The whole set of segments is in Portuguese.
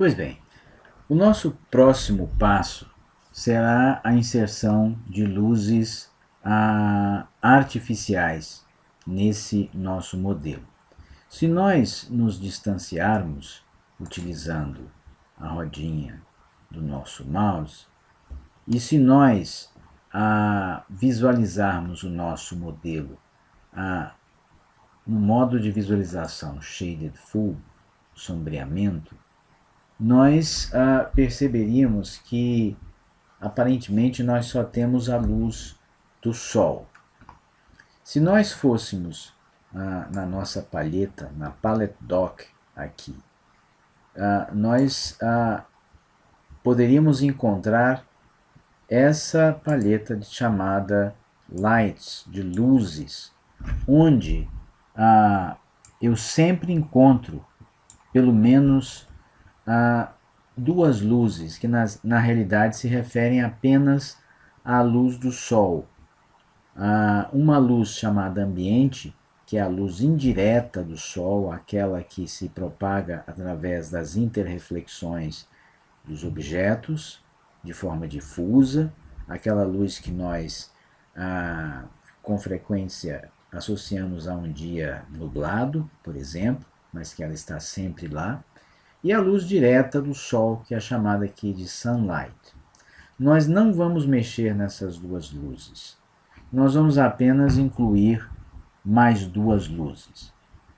Pois bem, o nosso próximo passo será a inserção de luzes artificiais nesse nosso modelo. Se nós nos distanciarmos utilizando a rodinha do nosso mouse, e se nós visualizarmos o nosso modelo no modo de visualização Shaded Full, sombreamento, nós perceberíamos que aparentemente nós só temos a luz do sol. Se nós fôssemos na nossa palheta, na Palette Dock aqui, nós poderíamos encontrar essa palheta chamada Lights, de luzes, onde eu sempre encontro pelo menos duas luzes que na realidade se referem apenas à luz do sol. Uma luz chamada ambiente, que é a luz indireta do sol, aquela que se propaga através das interreflexões dos objetos de forma difusa, aquela luz que nós com frequência associamos a um dia nublado, por exemplo, mas que ela está sempre lá, e a luz direta do sol, que é chamada aqui de sunlight. Nós não vamos mexer nessas duas luzes. Nós vamos apenas incluir mais duas luzes.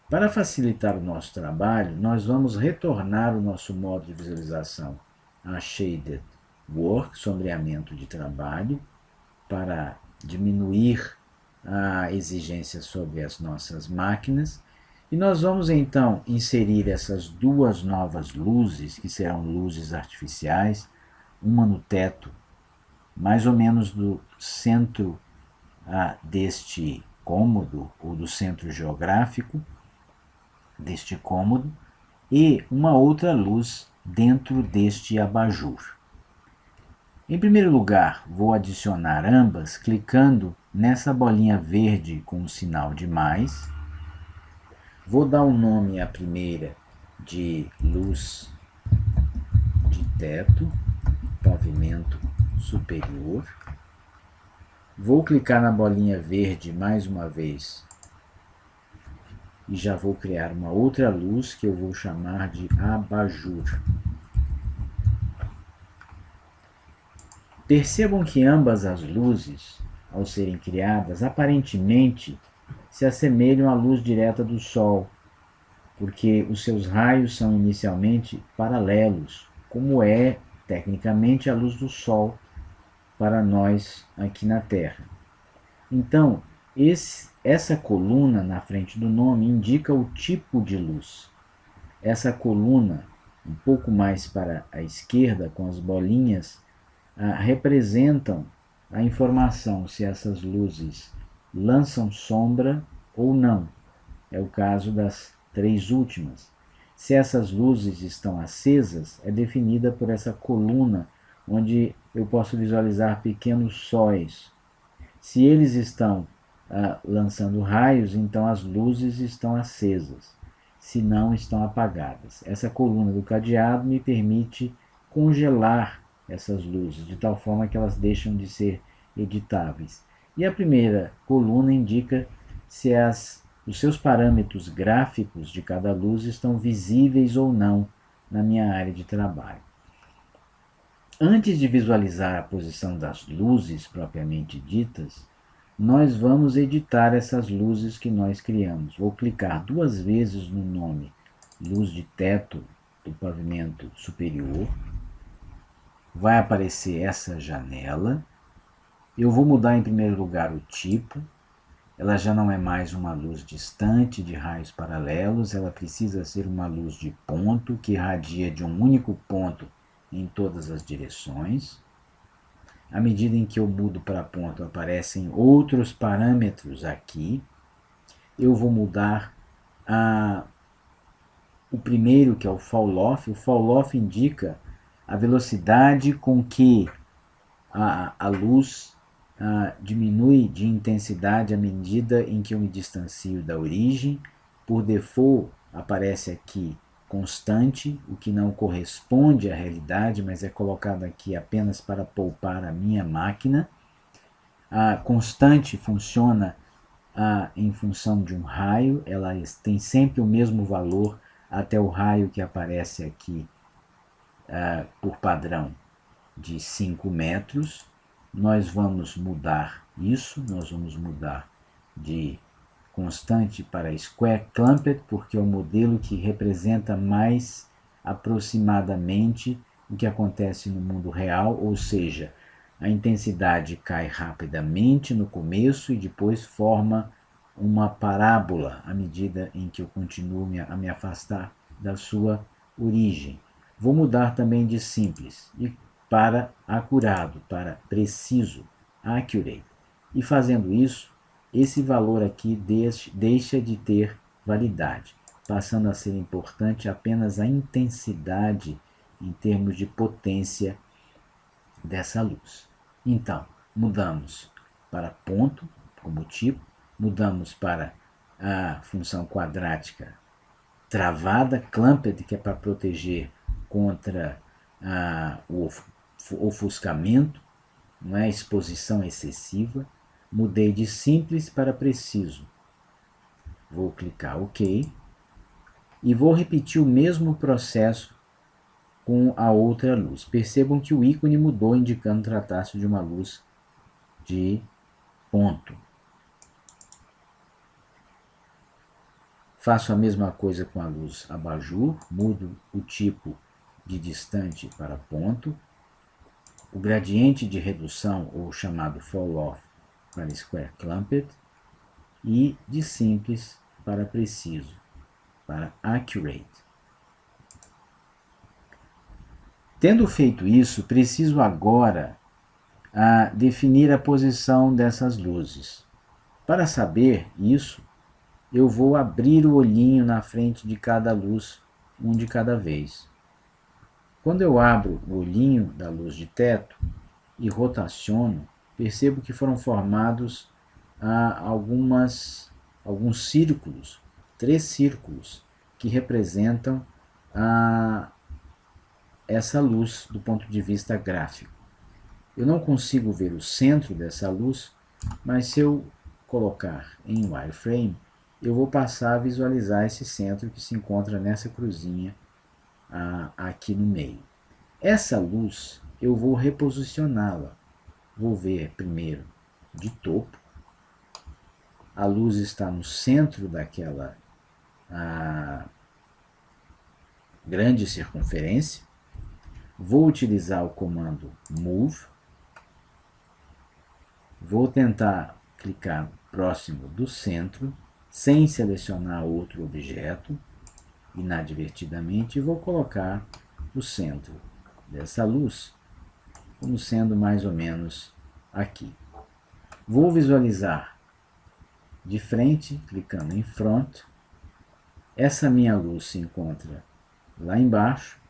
Para facilitar o nosso trabalho, nós vamos retornar o nosso modo de visualização a Shaded Work, sombreamento de trabalho, para diminuir a exigência sobre as nossas máquinas. E nós vamos então inserir essas duas novas luzes, que serão luzes artificiais, uma no teto, mais ou menos do centro deste cômodo, ou do centro geográfico deste cômodo, e uma outra luz dentro deste abajur. Em primeiro lugar, vou adicionar ambas clicando nessa bolinha verde com o sinal de mais. Vou dar um nome à primeira de luz de teto, pavimento superior. Vou clicar na bolinha verde mais uma vez e já vou criar uma outra luz que eu vou chamar de abajur. Percebam que ambas as luzes, ao serem criadas, aparentemente se assemelham à luz direta do Sol, porque os seus raios são inicialmente paralelos, como é, tecnicamente, a luz do Sol para nós aqui na Terra. Então, essa coluna na frente do nome indica o tipo de luz. Essa coluna, um pouco mais para a esquerda, com as bolinhas, representam a informação se essas luzes lançam sombra ou não. É o caso das três últimas. Se essas luzes estão acesas, é definida por essa coluna, onde eu posso visualizar pequenos sóis. Se eles estão lançando raios, então as luzes estão acesas. Se não, estão apagadas. Essa coluna do cadeado me permite congelar essas luzes, de tal forma que elas deixam de ser editáveis. E a primeira coluna indica se os seus parâmetros gráficos de cada luz estão visíveis ou não na minha área de trabalho. Antes de visualizar a posição das luzes propriamente ditas, nós vamos editar essas luzes que nós criamos. Vou clicar duas vezes no nome luz de teto do pavimento superior. Vai aparecer essa janela. Eu vou mudar em primeiro lugar o tipo. Ela já não é mais uma luz distante de raios paralelos, ela precisa ser uma luz de ponto que irradia de um único ponto em todas as direções. À medida em que eu mudo para ponto, aparecem outros parâmetros aqui. Eu vou mudar o primeiro, que é o fall off. O fall off indica a velocidade com que a luz diminui de intensidade à medida em que eu me distancio da origem. Por default, aparece aqui constante, o que não corresponde à realidade, mas é colocado aqui apenas para poupar a minha máquina. A constante funciona em função de um raio, ela tem sempre o mesmo valor até o raio que aparece aqui por padrão de 5 metros. Nós vamos mudar isso, nós vamos mudar de constante para square clumped, porque é o modelo que representa mais aproximadamente o que acontece no mundo real, ou seja, a intensidade cai rapidamente no começo e depois forma uma parábola à medida em que eu continuo a me afastar da sua origem. Vou mudar também de simples e para acurado, para preciso, accurate. E fazendo isso, esse valor aqui deixa de ter validade, passando a ser importante apenas a intensidade em termos de potência dessa luz. Então, mudamos para ponto como tipo, mudamos para a função quadrática travada, clamped, que é para proteger contra o ofuscamento, não é? Exposição excessiva. Mudei de simples para preciso. Vou clicar OK e vou repetir o mesmo processo com a outra luz. Percebam que o ícone mudou, indicando tratar-se de uma luz de ponto. Faço a mesma coisa com a luz abajur, mudo o tipo de distante para ponto, o gradiente de redução, ou chamado fall off, para square clumped, e de simples para preciso, para accurate. Tendo feito isso, preciso agora definir a posição dessas luzes. Para saber isso, eu vou abrir o olhinho na frente de cada luz, um de cada vez. Quando eu abro o olhinho da luz de teto e rotaciono, percebo que foram formados alguns círculos, 3 círculos, que representam essa luz do ponto de vista gráfico. Eu não consigo ver o centro dessa luz, mas se eu colocar em wireframe, eu vou passar a visualizar esse centro que se encontra nessa cruzinha aqui no meio. Essa luz eu vou reposicioná-la. Vou ver primeiro de topo. A luz está no centro daquela grande circunferência. Vou utilizar o comando Move. Vou tentar clicar próximo do centro, sem selecionar outro objeto, inadvertidamente, e vou colocar o centro dessa luz como sendo mais ou menos aqui. Vou visualizar de frente, clicando em Front. Essa minha luz se encontra lá embaixo.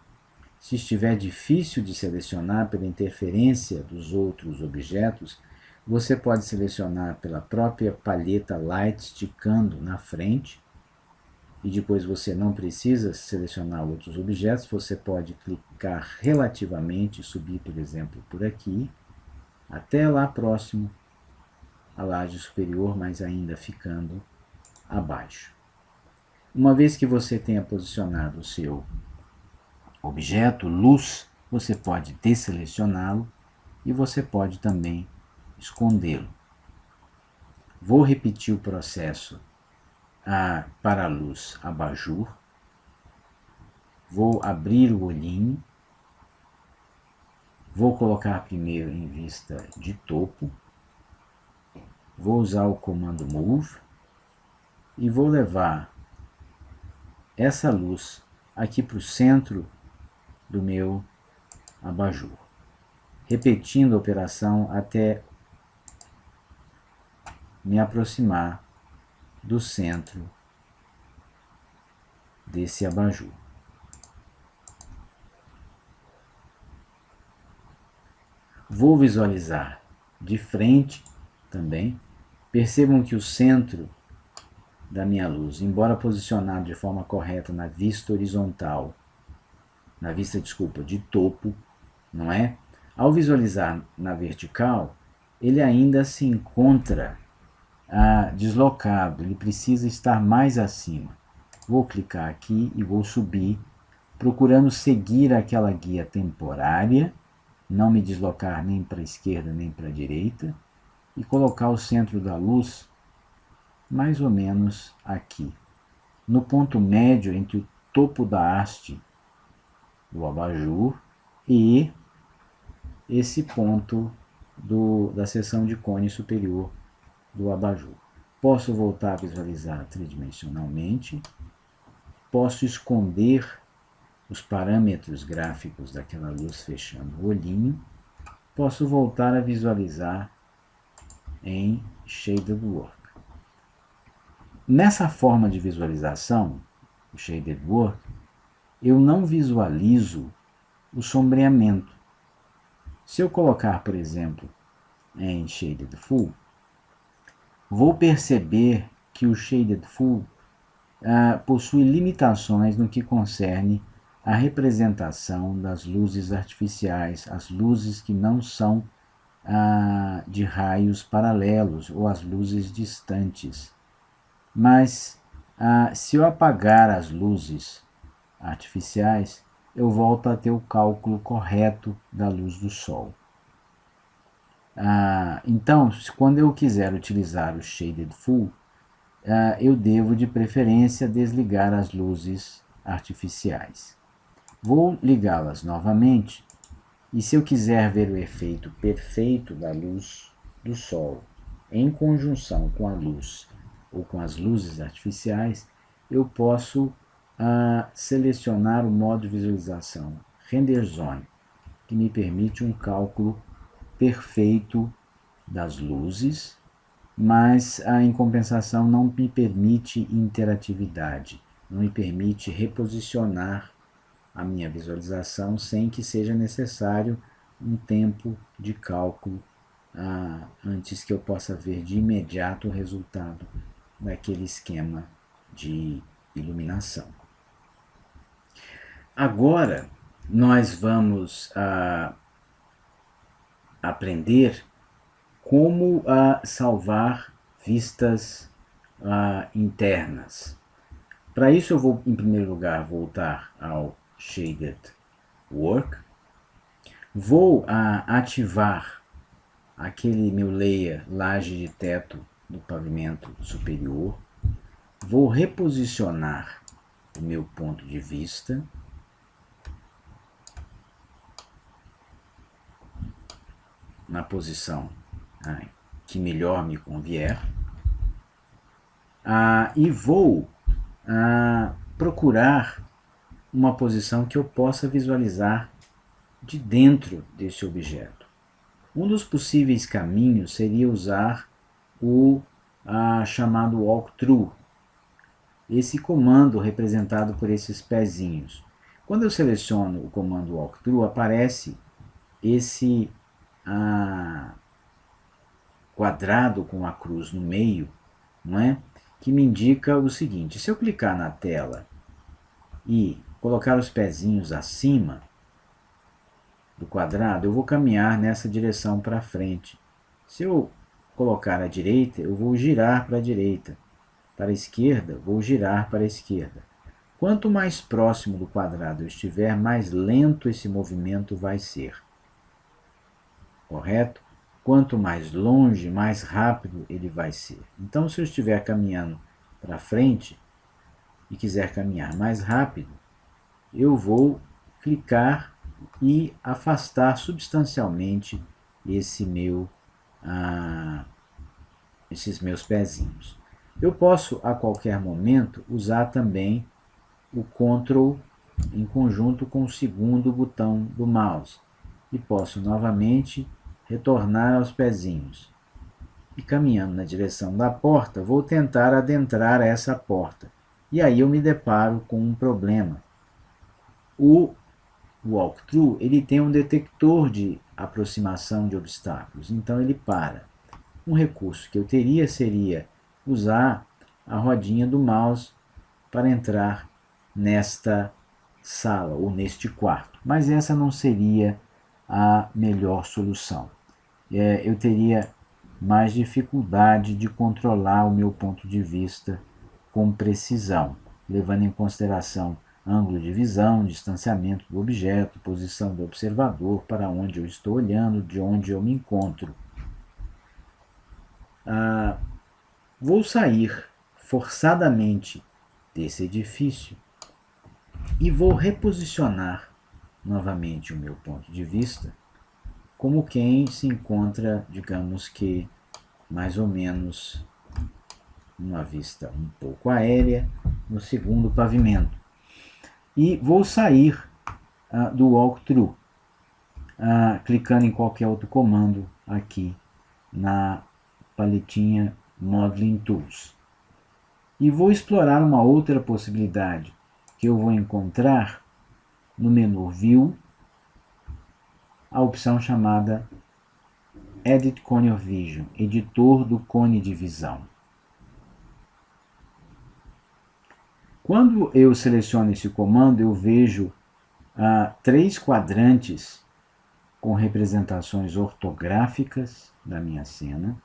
Se estiver difícil de selecionar pela interferência dos outros objetos, você pode selecionar pela própria palheta Light, esticando na frente, e depois você não precisa selecionar outros objetos, você pode clicar relativamente, subir, por exemplo, por aqui, até lá próximo à laje superior, mas ainda ficando abaixo. Uma vez que você tenha posicionado o seu objeto, luz, você pode desselecioná-lo e você pode também escondê-lo. Vou repetir o processo para a luz abajur. Vou abrir o olhinho. Vou colocar primeiro em vista de topo. Vou usar o comando Move e vou levar essa luz aqui para o centro do meu abajur, repetindo a operação até me aproximar do centro desse abajur. Vou visualizar de frente também. Percebam que o centro da minha luz, embora posicionado de forma correta na vista horizontal, na vista, desculpa, de topo, não é? Ao visualizar na vertical, ele ainda se encontra deslocado, ele precisa estar mais acima. Vou clicar aqui e vou subir, procurando seguir aquela guia temporária, não me deslocar nem para a esquerda nem para a direita, e colocar o centro da luz mais ou menos aqui, no ponto médio entre o topo da haste do abajur e esse ponto da seção de cone superior do abajur. Posso voltar a visualizar tridimensionalmente, posso esconder os parâmetros gráficos daquela luz fechando o olhinho, posso voltar a visualizar em Shaded Work. Nessa forma de visualização, o Shaded Work, eu não visualizo o sombreamento. Se eu colocar, por exemplo, em Shaded Full, vou perceber que o Shaded Full possui limitações no que concerne a representação das luzes artificiais, as luzes que não são de raios paralelos ou as luzes distantes. Mas se eu apagar as luzes artificiais, eu volto a ter o cálculo correto da luz do Sol. Então, quando eu quiser utilizar o Shaded Full, eu devo de preferência desligar as luzes artificiais. Vou ligá-las novamente e se eu quiser ver o efeito perfeito da luz do Sol em conjunção com a luz ou com as luzes artificiais, eu posso selecionar o modo de visualização Render Zone, que me permite um cálculo perfeito das luzes, mas em compensação não me permite interatividade, não me permite reposicionar a minha visualização sem que seja necessário um tempo de cálculo antes que eu possa ver de imediato o resultado daquele esquema de iluminação. Agora nós vamos aprender como salvar vistas internas. Para isso eu vou, em primeiro lugar, voltar ao Shaded Work. Vou ativar aquele meu layer laje de teto do pavimento superior. Vou reposicionar o meu ponto de vista. Na posição que melhor me convier. E vou procurar uma posição que eu possa visualizar de dentro desse objeto. Um dos possíveis caminhos seria usar o chamado Walkthrough, esse comando representado por esses pezinhos. Quando eu seleciono o comando Walkthrough, aparece esse quadrado com a cruz no meio, não é? Que me indica o seguinte: se eu clicar na tela e colocar os pezinhos acima do quadrado, eu vou caminhar nessa direção para frente. Se eu colocar à direita, eu vou girar para a direita. Para a esquerda, vou girar para a esquerda. Quanto mais próximo do quadrado eu estiver, mais lento esse movimento vai ser. Correto? Quanto mais longe, mais rápido ele vai ser. Então, se eu estiver caminhando para frente e quiser caminhar mais rápido, eu vou clicar e afastar substancialmente esses meus pezinhos. Eu posso, a qualquer momento, usar também o Ctrl em conjunto com o segundo botão do mouse. E posso novamente retornar aos pezinhos. E caminhando na direção da porta, vou tentar adentrar essa porta. E aí eu me deparo com um problema. O Walkthrough ele tem um detector de aproximação de obstáculos, então ele para. Um recurso que eu teria seria usar a rodinha do mouse para entrar nesta sala ou neste quarto. Mas essa não seria a melhor solução. Eu teria mais dificuldade de controlar o meu ponto de vista com precisão, levando em consideração ângulo de visão, distanciamento do objeto, posição do observador, para onde eu estou olhando, de onde eu me encontro. Vou sair forçadamente desse edifício e vou reposicionar novamente o meu ponto de vista, como quem se encontra, digamos que, mais ou menos numa vista um pouco aérea, no segundo pavimento. E vou sair do walkthrough, clicando em qualquer outro comando aqui na paletinha Modeling Tools. E vou explorar uma outra possibilidade que eu vou encontrar no menu View, a opção chamada Edit Cone of Vision, editor do cone de visão. Quando eu seleciono esse comando, eu vejo 3 quadrantes com representações ortográficas da minha cena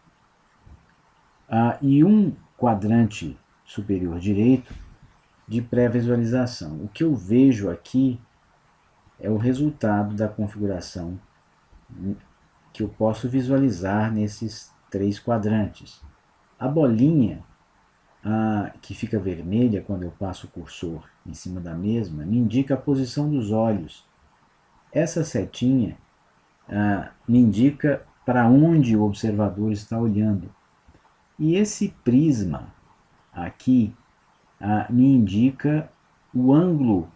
e um quadrante superior direito de pré-visualização. O que eu vejo aqui é o resultado da configuração que eu posso visualizar nesses 3 quadrantes. A bolinha que fica vermelha quando eu passo o cursor em cima da mesma me indica a posição dos olhos. Essa setinha me indica para onde o observador está olhando. E esse prisma aqui me indica o ângulo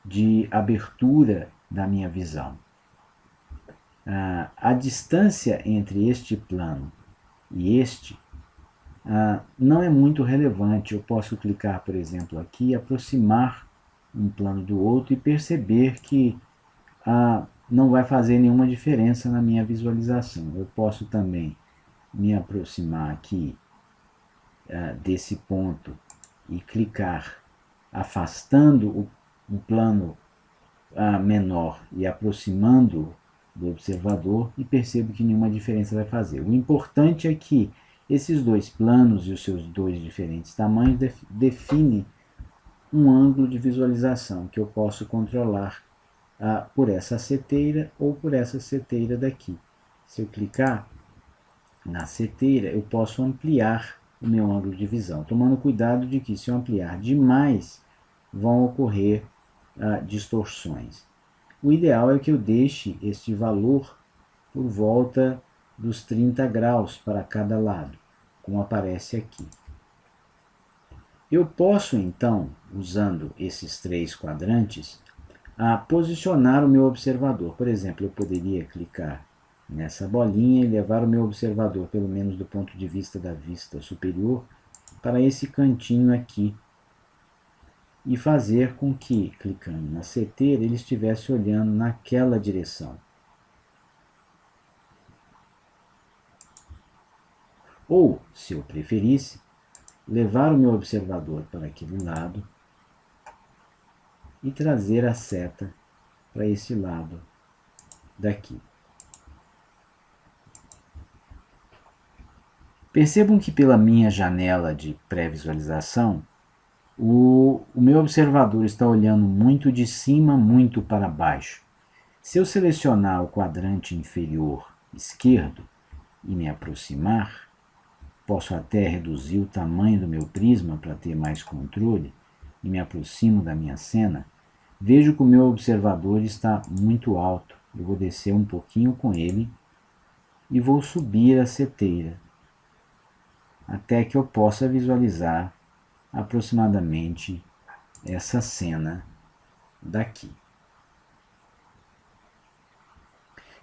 de abertura da minha visão. A distância entre este plano e este não é muito relevante. Eu posso clicar, por exemplo, aqui e aproximar um plano do outro e perceber que não vai fazer nenhuma diferença na minha visualização. Eu posso também me aproximar aqui desse ponto e clicar afastando o plano menor e aproximando do observador e percebo que nenhuma diferença vai fazer. O importante é que esses 2 planos e os seus 2 diferentes tamanhos definem um ângulo de visualização que eu posso controlar por essa seteira ou por essa seteira daqui. Se eu clicar na seteira, eu posso ampliar o meu ângulo de visão, tomando cuidado de que, se eu ampliar demais, vão ocorrer distorções. O ideal é que eu deixe este valor por volta dos 30 graus para cada lado, como aparece aqui. Eu posso, então, usando esses 3 quadrantes, posicionar o meu observador. Por exemplo, eu poderia clicar nessa bolinha e levar o meu observador, pelo menos do ponto de vista da vista superior, para esse cantinho aqui e fazer com que, clicando na seteira, ele estivesse olhando naquela direção. Ou, se eu preferisse, levar o meu observador para aquele lado e trazer a seta para esse lado daqui. Percebam que pela minha janela de pré-visualização, o meu observador está olhando muito de cima, muito para baixo. Se eu selecionar o quadrante inferior esquerdo e me aproximar, posso até reduzir o tamanho do meu prisma para ter mais controle, e me aproximo da minha cena, vejo que o meu observador está muito alto. Eu vou descer um pouquinho com ele e vou subir a seteira, até que eu possa visualizar aproximadamente essa cena daqui.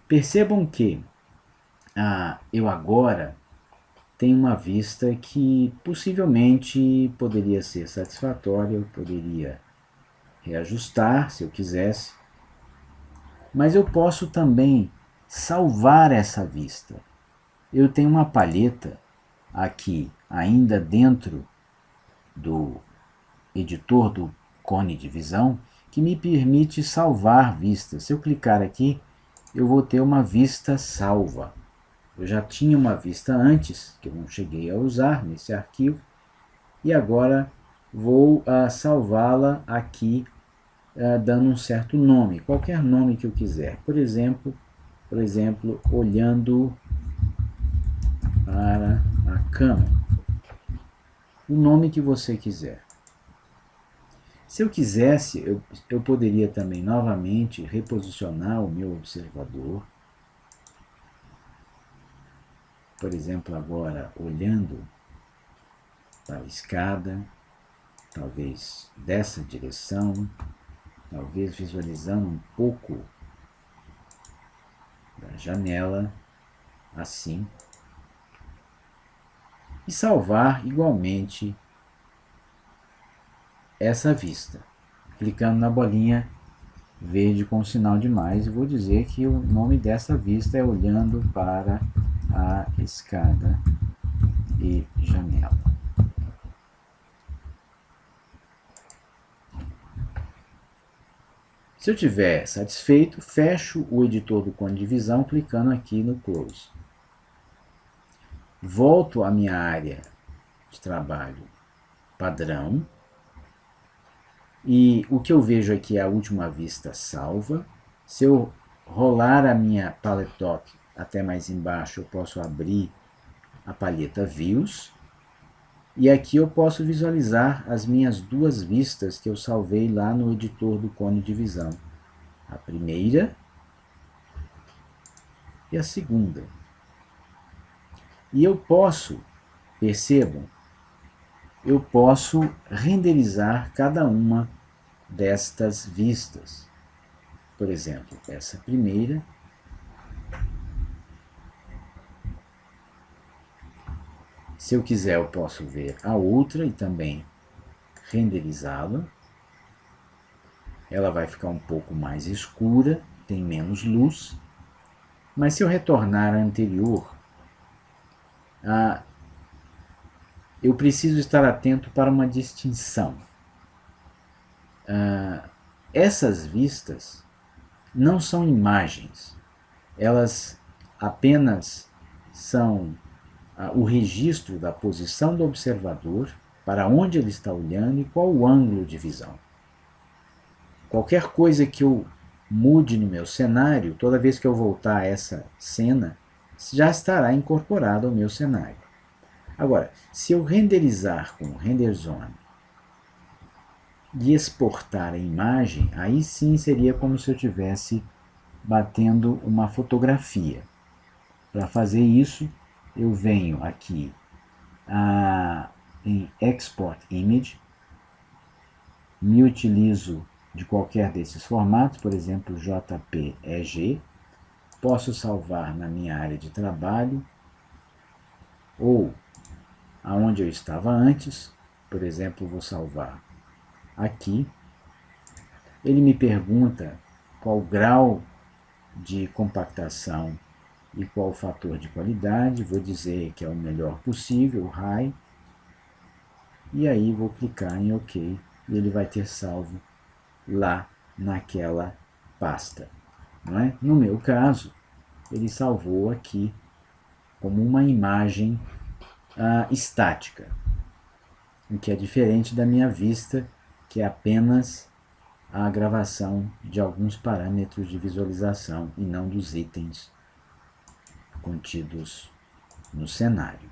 Percebam que eu agora tenho uma vista que possivelmente poderia ser satisfatória, eu poderia reajustar se eu quisesse, mas eu posso também salvar essa vista. Eu tenho uma palheta aqui, ainda dentro do editor do cone de visão que me permite salvar vistas. Se eu clicar aqui, eu vou ter uma vista salva. Eu já tinha uma vista antes, que eu não cheguei a usar nesse arquivo, e agora vou salvá-la aqui, dando um certo nome, qualquer nome que eu quiser. Por exemplo, olhando para a cama. O nome que você quiser. Se eu quisesse, eu poderia também novamente reposicionar o meu observador. Por exemplo, agora olhando para a escada, talvez dessa direção, talvez visualizando um pouco da janela, assim. E salvar igualmente essa vista, clicando na bolinha verde com o sinal de mais, e vou dizer que o nome dessa vista é olhando para a escada e janela. Se eu estiver satisfeito, fecho o editor do cone de visão clicando aqui no Close. Volto à minha área de trabalho padrão. E o que eu vejo aqui é a última vista salva. Se eu rolar a minha palette dock até mais embaixo, eu posso abrir a palheta Views. E aqui eu posso visualizar as minhas duas vistas que eu salvei lá no editor do cone de visão. A primeira e a segunda. E eu posso, percebam, eu posso renderizar cada uma destas vistas. Por exemplo, essa primeira. Se eu quiser, eu posso ver a outra e também renderizá-la. Ela vai ficar um pouco mais escura, tem menos luz. Mas se eu retornar à anterior, eu preciso estar atento para uma distinção. Essas vistas não são imagens, elas apenas são o registro da posição do observador, para onde ele está olhando e qual o ângulo de visão. Qualquer coisa que eu mude no meu cenário, toda vez que eu voltar a essa cena, já estará incorporado ao meu cenário. Agora, se eu renderizar com o Render Zone e exportar a imagem, aí sim seria como se eu estivesse batendo uma fotografia. Para fazer isso, eu venho aqui em Export Image, me utilizo de qualquer desses formatos, por exemplo, JPEG, posso salvar na minha área de trabalho, ou aonde eu estava antes, por exemplo, vou salvar aqui. Ele me pergunta qual grau de compactação e qual o fator de qualidade, vou dizer que é o melhor possível, o High, e aí vou clicar em OK, e ele vai ter salvo lá naquela pasta. Não é? No meu caso, ele salvou aqui como uma imagem estática, o que é diferente da minha vista, que é apenas a gravação de alguns parâmetros de visualização e não dos itens contidos no cenário.